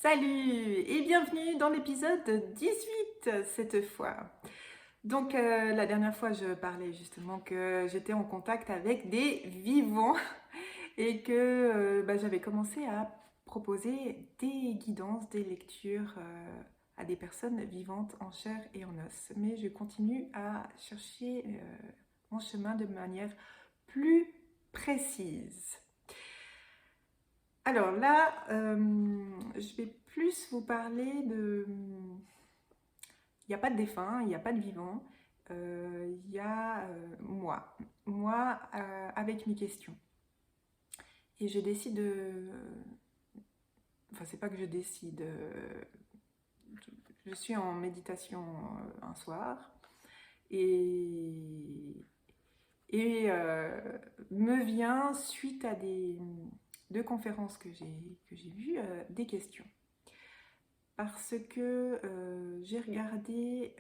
Salut et bienvenue dans l'épisode 18 cette fois. Donc la dernière fois je parlais justement que j'étais en contact avec des vivants et que j'avais commencé à proposer des guidances, des lectures à des personnes vivantes en chair et en os. Mais je continue à chercher mon chemin de manière plus précise. Alors là, je vais plus vous parler de... Il n'y a pas de défunt, il n'y a pas de vivant, il y a moi. Moi avec mes questions. Et je décide de... Enfin, c'est pas que je décide. Je suis en méditation un soir et, me vient, suite à deux conférences que j'ai vues, des questions. Parce que j'ai regardé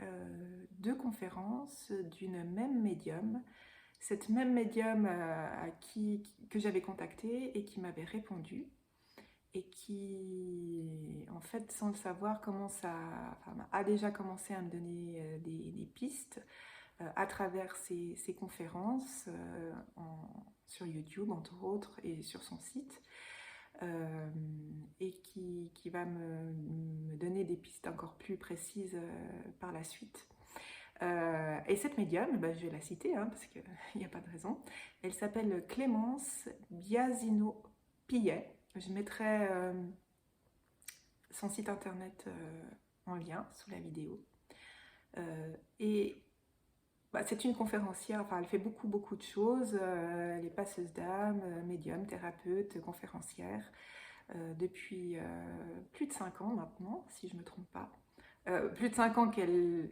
deux conférences d'une même médium, cette même médium que j'avais contactée et qui m'avait répondu et qui, en fait, sans le savoir, a déjà commencé à me donner des pistes à travers ces conférences sur YouTube, entre autres, et sur son site. Et qui va me donner des pistes encore plus précises par la suite. Et cette médium, je vais la citer parce qu'il n'y a pas de raison, elle s'appelle Clémence Biasino-Pillet. Je mettrai son site internet en lien sous la vidéo. Et c'est une conférencière, enfin elle fait beaucoup de choses, elle est passeuse d'âme, médium, thérapeute, conférencière. Depuis plus de 5 ans maintenant, si je ne me trompe pas. Plus de 5 ans qu'elle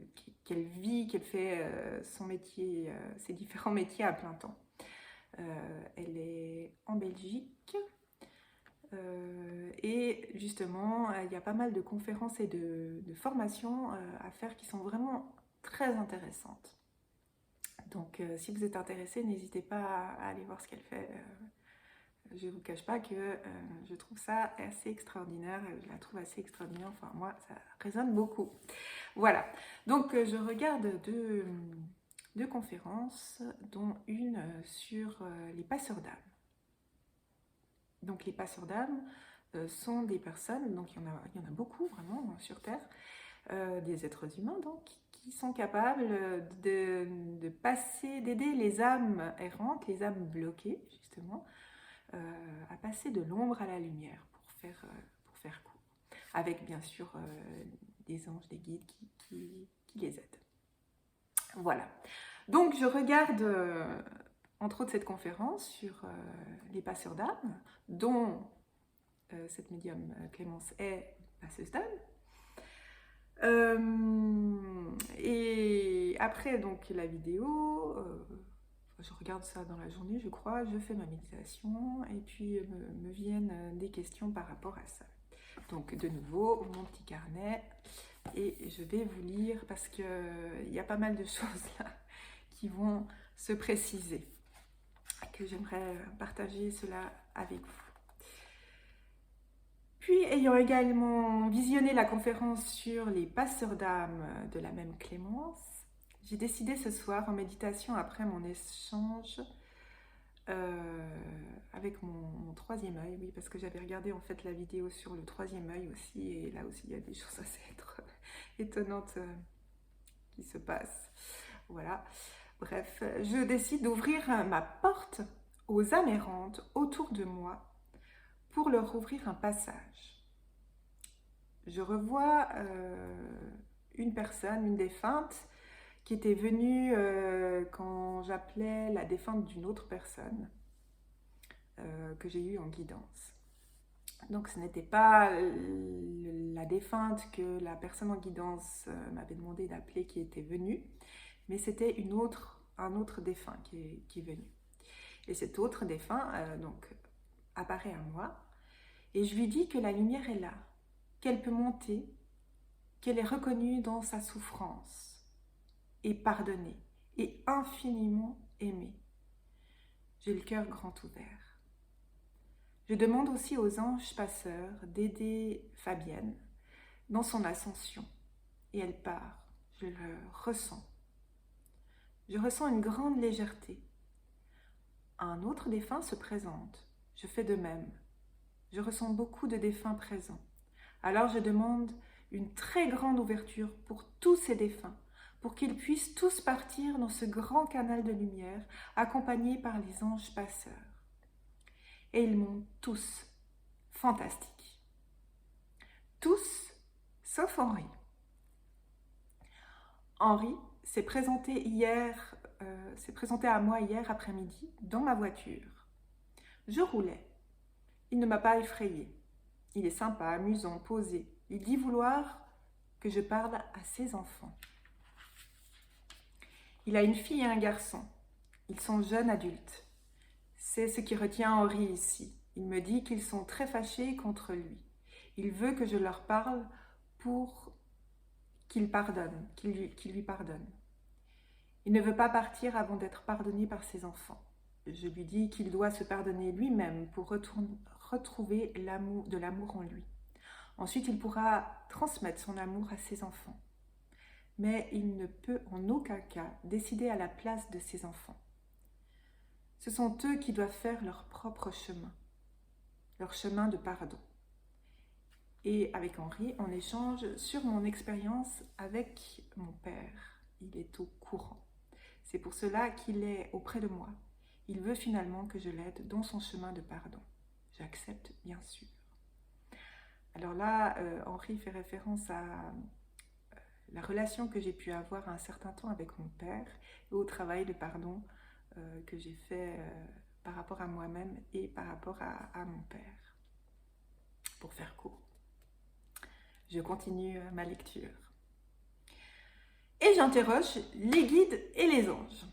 vit, qu'elle fait son métier, ses différents métiers à plein temps. Elle est en Belgique et justement, il y a pas mal de conférences et de formations à faire qui sont vraiment très intéressantes. Donc si vous êtes intéressé, n'hésitez pas à aller voir ce qu'elle fait. Je ne vous cache pas que je trouve ça assez extraordinaire, je la trouve assez extraordinaire, enfin moi ça résonne beaucoup. Voilà, donc je regarde deux conférences, dont une sur les passeurs d'âme. Donc les passeurs d'âme sont des personnes, donc il y en a beaucoup vraiment sur Terre, des êtres humains donc, qui sont capables de passer, d'aider les âmes errantes, les âmes bloquées justement, à passer de l'ombre à la lumière pour faire court. Avec bien sûr des anges, des guides qui les aident. Voilà. Donc je regarde entre autres cette conférence sur les passeurs d'âme, dont cette médium Clémence est passeuse d'âme. Et après donc la vidéo, je regarde ça dans la journée, je crois, je fais ma méditation et puis me viennent des questions par rapport à ça. Donc de nouveau, mon petit carnet et je vais vous lire parce qu'il y a pas mal de choses là qui vont se préciser, que j'aimerais partager cela avec vous. Puis, ayant également visionné la conférence sur les passeurs d'âme de la même Clémence, j'ai décidé ce soir en méditation après mon échange avec mon troisième œil, oui, parce que j'avais regardé en fait la vidéo sur le troisième œil aussi, et là aussi il y a des choses assez étonnantes qui se passent. Voilà. Bref, je décide d'ouvrir ma porte aux âmes errantes autour de moi pour leur ouvrir un passage. Je revois une personne, une défunte, qui était venue quand j'appelais la défunte d'une autre personne que j'ai eue en guidance. Donc ce n'était pas la défunte que la personne en guidance m'avait demandé d'appeler qui était venue, mais c'était un autre défunt qui est venu. Et cet autre défunt donc apparaît à moi et je lui dis que la lumière est là, qu'elle peut monter, qu'elle est reconnue dans sa souffrance et pardonnée et infiniment aimée. J'ai le cœur grand ouvert. Je demande aussi aux anges passeurs d'aider Fabienne dans son ascension. Et elle part. Je le ressens. Je ressens une grande légèreté. Un autre défunt se présente. Je fais de même. Je ressens beaucoup de défunts présents. Alors je demande une très grande ouverture pour tous ces défunts, pour qu'ils puissent tous partir dans ce grand canal de lumière, accompagnés par les anges passeurs. Et ils montent tous. Fantastiques. Tous, sauf Henri. Henri s'est présenté à moi hier après-midi dans ma voiture. Je roulais. Il ne m'a pas effrayée. Il est sympa, amusant, posé. Il dit vouloir que je parle à ses enfants. Il a une fille et un garçon. Ils sont jeunes adultes. C'est ce qui retient Henri ici. Il me dit qu'ils sont très fâchés contre lui. Il veut que je leur parle pour qu'il lui pardonne. Il ne veut pas partir avant d'être pardonné par ses enfants. Je lui dis qu'il doit se pardonner lui-même pour retrouver de l'amour en lui. Ensuite, il pourra transmettre son amour à ses enfants. Mais il ne peut en aucun cas décider à la place de ses enfants. Ce sont eux qui doivent faire leur propre chemin, leur chemin de pardon. Et avec Henri, on échange sur mon expérience avec mon père. Il est au courant. C'est pour cela qu'il est auprès de moi. Il veut finalement que je l'aide dans son chemin de pardon. J'accepte, bien sûr. Alors là, Henri fait référence à la relation que j'ai pu avoir un certain temps avec mon père et au travail de pardon que j'ai fait par rapport à moi-même et par rapport à mon père. Pour faire court. Je continue ma lecture. Et j'interroge les guides et les anges.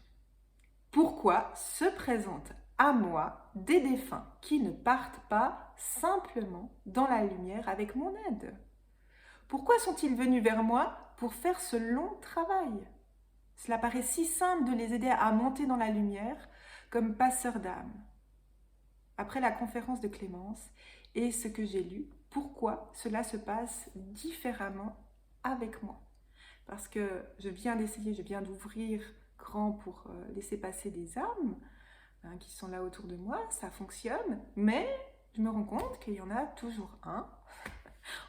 Pourquoi se présentent à moi des défunts qui ne partent pas simplement dans la lumière avec mon aide? Pourquoi sont-ils venus vers moi pour faire ce long travail? Cela paraît si simple de les aider à monter dans la lumière comme passeurs d'âme. Après la conférence de Clémence et ce que j'ai lu, pourquoi cela se passe différemment avec moi? Parce que je viens d'ouvrir grand pour laisser passer des âmes qui sont là autour de moi, ça fonctionne, mais je me rends compte qu'il y en a toujours un.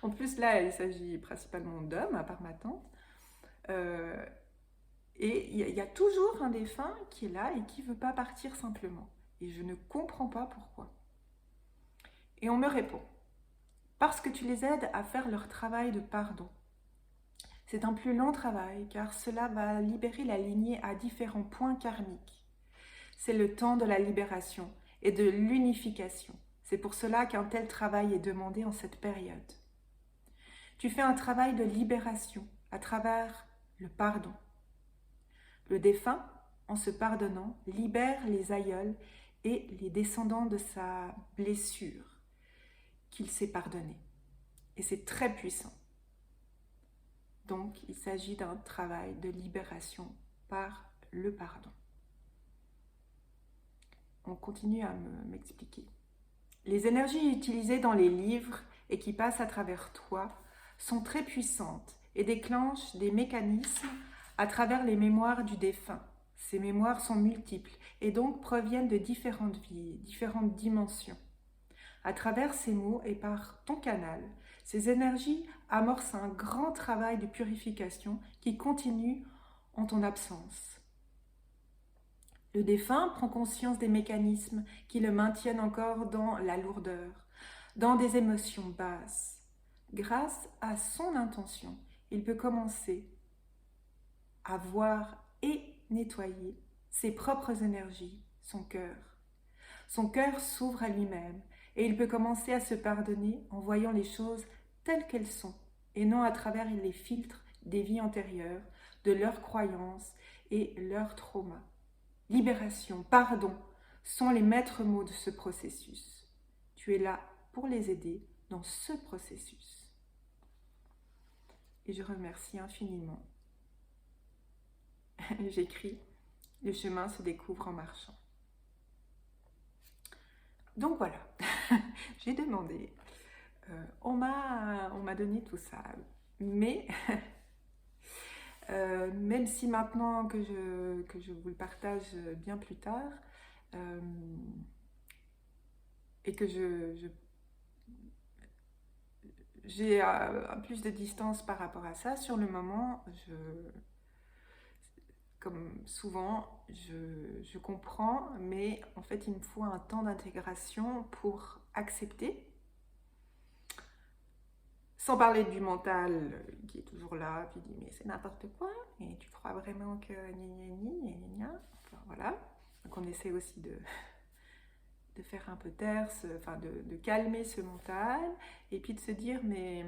En plus, là, il s'agit principalement d'hommes, à part ma tante. Et il y a toujours un défunt qui est là et qui ne veut pas partir simplement. Et je ne comprends pas pourquoi. Et on me répond, parce que tu les aides à faire leur travail de pardon. C'est un plus long travail, car cela va libérer la lignée à différents points karmiques. C'est le temps de la libération et de l'unification. C'est pour cela qu'un tel travail est demandé en cette période. Tu fais un travail de libération à travers le pardon. Le défunt, en se pardonnant, libère les aïeuls et les descendants de sa blessure qu'il s'est pardonnée. Et c'est très puissant. Donc, il s'agit d'un travail de libération par le pardon. On continue à m'expliquer. Les énergies utilisées dans les livres et qui passent à travers toi sont très puissantes et déclenchent des mécanismes à travers les mémoires du défunt. Ces mémoires sont multiples et donc proviennent de différentes vies, différentes dimensions. À travers ces mots et par ton canal, ces énergies amorcent un grand travail de purification qui continue en ton absence. Le défunt prend conscience des mécanismes qui le maintiennent encore dans la lourdeur, dans des émotions basses. Grâce à son intention, il peut commencer à voir et nettoyer ses propres énergies, son cœur. Son cœur s'ouvre à lui-même et il peut commencer à se pardonner en voyant les choses telles qu'elles sont et non à travers les filtres des vies antérieures, de leurs croyances et leurs traumas. Libération, pardon sont les maîtres mots de ce processus. Tu es là pour les aider dans ce processus. Et je remercie infiniment. J'écris, le chemin se découvre en marchant. Donc voilà, j'ai demandé, on m'a donné tout ça. Mais même si maintenant que je vous le partage bien plus tard, euh, et que j'ai plus de distance par rapport à ça, sur le moment, comme souvent, je comprends, mais en fait, il me faut un temps d'intégration pour accepter. Sans parler du mental qui est toujours là, qui dit mais c'est n'importe quoi, et tu crois vraiment que gna gna gna gna gna. Enfin voilà. Donc on essaie aussi de faire un peu taire, enfin de calmer ce mental, et puis de se dire mais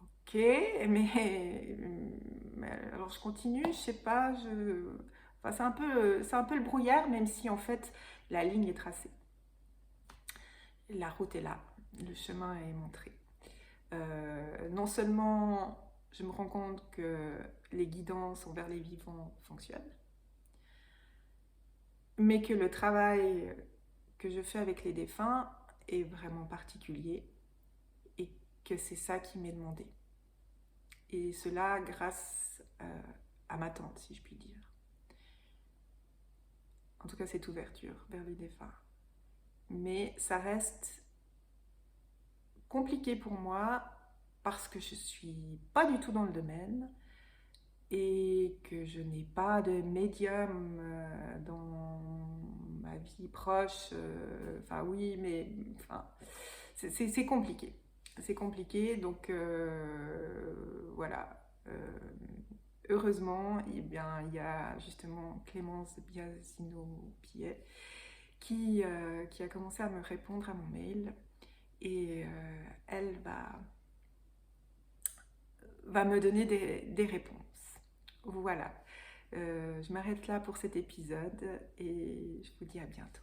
ok, mais alors je continue, je sais pas, enfin, c'est un peu le brouillard, même si en fait la ligne est tracée. La route est là, le chemin est montré. Non seulement je me rends compte que les guidances envers les vivants fonctionnent, mais que le travail que je fais avec les défunts est vraiment particulier et que c'est ça qui m'est demandé. Et cela grâce à ma tante, si je puis dire. En tout cas, cette ouverture vers les défunts. Mais ça reste compliqué pour moi parce que je suis pas du tout dans le domaine et que je n'ai pas de médium dans ma vie proche. Enfin oui, mais enfin, c'est compliqué. C'est compliqué, donc voilà. Heureusement, eh bien, il y a justement Clémence Biasino-Pillet qui a commencé à me répondre à mon mail et elle va me donner des réponses. Voilà. Je m'arrête là pour cet épisode et je vous dis à bientôt.